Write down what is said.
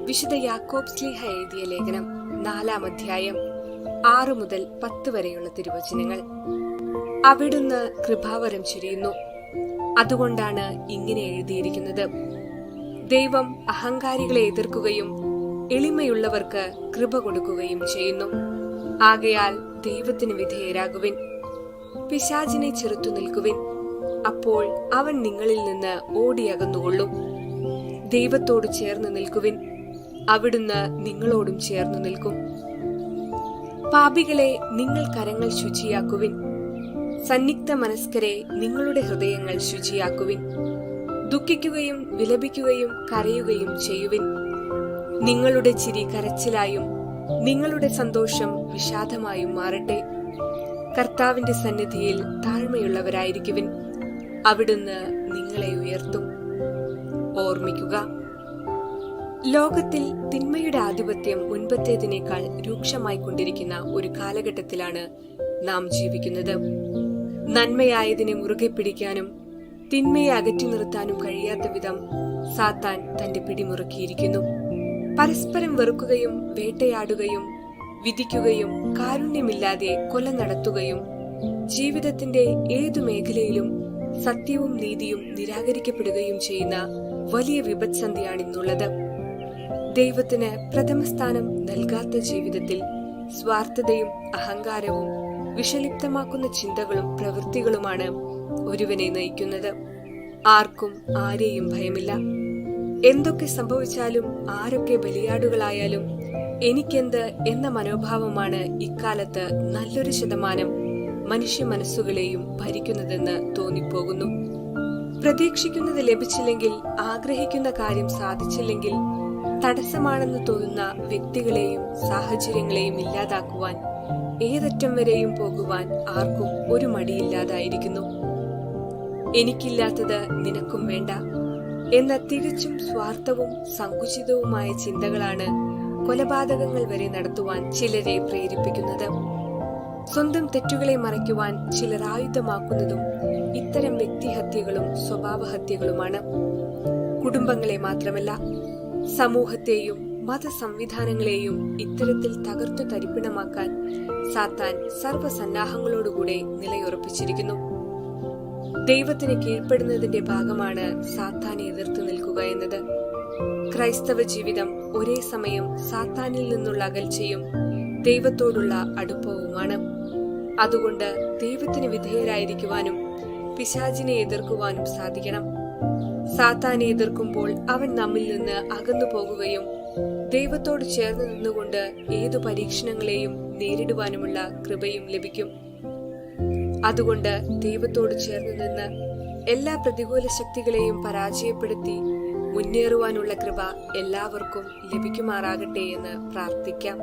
വിശുദ്ധ യാക്കോബ് ശ്ലീഹ എഴുതിയ ലേഖനം 4-ാം അധ്യായം 6 മുതൽ 10 വരെയുള്ള തിരുവചനങ്ങൾ. അവിടുന്ന് കൃപാവരം ചൊരിയുന്നു, അതുകൊണ്ടാണ് ഇങ്ങനെ എഴുതിയിരിക്കുന്നത്: ദൈവം അഹങ്കാരികളെ എതിർക്കുകയും എളിമയുള്ളവർക്ക് കൃപ കൊടുക്കുകയും ചെയ്യുന്നു. ആകയാൽ ദൈവത്തിന് വിധേയരാകുവിൻ, പിശാചിനെ ചെറുത്തു നിൽക്കുവിൻ, അപ്പോൾ അവൻ നിങ്ങളിൽ നിന്ന് ഓടിയകന്നുകൊള്ളും. ദൈവത്തോട് ചേർന്ന് നിൽക്കുവിൻ, അവിടുന്ന് നിങ്ങളോടും ചേർന്നു നിൽക്കും. പാപികളെ, നിങ്ങൾ കരങ്ങൾ ശുചിയാക്കുവിൻ, സന്നിഗ്ധ മനസ്കരെ, നിങ്ങളുടെ ഹൃദയങ്ങൾ ശുചിയാക്കുവിൻ. ദുഃഖിക്കുകയും വിലപിക്കുകയും കരയുകയും ചെയ്യുവിൻ. നിങ്ങളുടെ ചിരി കരച്ചിലായും നിങ്ങളുടെ സന്തോഷം വിഷാദമായും മാറട്ടെ. കർത്താവിന്റെ സന്നിധിയിൽ താഴ്മയുള്ളവരായിരിക്കുവിൻ, അവിടുന്ന് നിങ്ങളെ ഉയർത്തും. ഓർമ്മിക്കുക, ലോകത്തിൽ തിന്മയുടെ ആധിപത്യം മുൻപത്തേതിനേക്കാൾ രൂക്ഷമായി കൊണ്ടിരിക്കുന്ന ഒരു കാലഘട്ടത്തിലാണ് നാം ജീവിക്കുന്നത്. നന്മയായതിനെ മുറുകെ പിടിക്കാനും തിന്മയെ അകറ്റി നിർത്താനും കഴിയാത്ത വിധം സാത്താൻ തന്റെ പിടിമുറുക്കിയിരിക്കുന്നു. പരസ്പരം വെറുക്കുകയും വേട്ടയാടുകയും വിധിക്കുകയും കാരുണ്യമില്ലാതെ കൊല നടത്തുകയും ജീവിതത്തിന്റെ ഏതു മേഖലയിലും സത്യവും നീതിയും നിരാകരിക്കപ്പെടുകയും ചെയ്യുന്ന വലിയ വിപത്സന്ധിയാണിന്നുള്ളത്. ദൈവത്തിന് പ്രഥമസ്ഥാനം നൽകാത്ത ജീവിതത്തിൽ സ്വാർത്ഥതയും അഹങ്കാരവും വിഷലിപ്തമാക്കുന്ന ചിന്തകളും പ്രവൃത്തികളുമാണ് ഒരുവനെ നയിക്കുന്നത്. ആർക്കും ആരെയും ഭയമില്ല. എന്തൊക്കെ സംഭവിച്ചാലും ആരൊക്കെ ബലിയാടുകളായാലും എനിക്കെന്ത് എന്ന മനോഭാവമാണ് ഇക്കാലത്ത് നല്ലൊരു ശതമാനം മനുഷ്യ മനസ്സുകളെയും ഭരിക്കുന്നതെന്ന് തോന്നിപ്പോകുന്നു. പ്രതീക്ഷിക്കുന്നത് ലഭിച്ചില്ലെങ്കിൽ, ആഗ്രഹിക്കുന്ന കാര്യം സാധിച്ചില്ലെങ്കിൽ തടസ്സമാണെന്ന് തോന്നുന്ന വ്യക്തികളെയും സാഹചര്യങ്ങളെയും ഇല്ലാതാക്കുവാൻ ഏതറ്റം വരെയും പോകുവാൻ ആർക്കും ഒരു മടിയില്ലാതായിരിക്കുന്നു. എനിക്കില്ലാത്തത് നിനക്കും വേണ്ട എന്ന തികച്ചും സ്വാർത്ഥവും സങ്കുചിതവുമായ ചിന്തകളാണ് കൊലപാതകങ്ങൾ വരെ നടത്തുവാൻ ചിലരെ പ്രേരിപ്പിക്കുന്നത്. സ്വന്തം തെറ്റുകളെ മറയ്ക്കുവാൻ ചിലർ ആയുധമാക്കുന്നതും ഇത്തരം വ്യക്തിഹത്യകളും സ്വഭാവഹത്യകളുമാണ്. കുടുംബങ്ങളെ മാത്രമല്ല, സമൂഹത്തെയും മതസംവിധാനങ്ങളെയും ഇത്തരത്തിൽ തകർത്തു തരിപ്പിണമാക്കാൻ സാത്താൻ സർവ്വസന്നാഹങ്ങളോടുകൂടെ നിലയുറപ്പിച്ചിരിക്കുന്നു. ദൈവത്തിന് കീഴ്പ്പെടുന്നതിന്റെ ഭാഗമാണ് സാത്താനെ എതിർത്ത് നിൽക്കുക എന്നത്. ക്രൈസ്തവ ജീവിതം ഒരേ സമയം സാത്താനിൽ നിന്നുള്ള അകൽച്ചയും ദൈവത്തോടുള്ള അടുപ്പവുമാണ്. അതുകൊണ്ട് ദൈവത്തിന് വിധേയരായിരിക്കുവാനും പിശാചിനെ എതിർക്കുവാനും സാധിക്കണം. സാത്താനെ എതിർക്കുമ്പോൾ അവൻ നമ്മിൽ നിന്ന് അകന്നു പോകുകയും ദൈവത്തോട് ചേർന്ന് നിന്നുകൊണ്ട് ഏതു പരീക്ഷണങ്ങളെയും നേരിടുവാനുമുള്ള കൃപയും ലഭിക്കും. അതുകൊണ്ട് ദൈവത്തോട് ചേർന്ന് നിന്ന് എല്ലാ പ്രതികൂല ശക്തികളെയും പരാജയപ്പെടുത്തി മുന്നേറുവാനുള്ള കൃപ എല്ലാവർക്കും ലഭിക്കുമാറാകട്ടെ എന്ന് പ്രാർത്ഥിക്കാം.